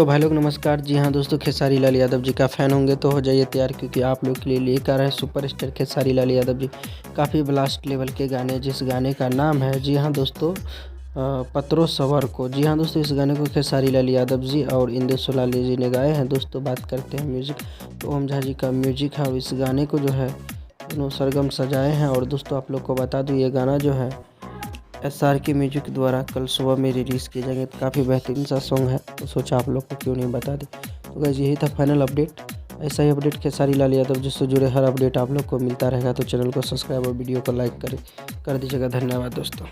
भाई लोग नमस्कार। जी हाँ दोस्तों, खेसारी लाल यादव जी का फ़ैन होंगे तो हो जाइए तैयार, क्योंकि आप लोग के लिए लेकर आए सुपरस्टार खेसारी लाल यादव जी। काफ़ी ब्लास्ट लेवल के गाने, जिस गाने का नाम है जी हाँ दोस्तों पत्रो सवर को। जी हाँ दोस्तों, इस गाने को खेसारी लाल यादव जी और इंदु सोलाली जी ने गाए हैं। दोस्तों बात करते हैं म्यूज़िक, तो ओम झा जी का म्यूजिक है और इस गाने को जो है दोनों सरगम सजाए हैं। और दोस्तों आप लोग को बता दूँ, ये गाना जो है SR के म्यूजिक द्वारा कल सुबह में रिलीज़ किए जाएंगे। तो काफ़ी बेहतरीन सा सॉन्ग है, तो सोचा आप लोग को क्यों नहीं बता दें। तो गाइस यही था फाइनल अपडेट। ऐसा ही अपडेट खेसारी लाल यादव जिससे जुड़े हर अपडेट आप लोग को मिलता रहेगा। तो चैनल को सब्सक्राइब और वीडियो को लाइक कर दीजिएगा। धन्यवाद दोस्तों।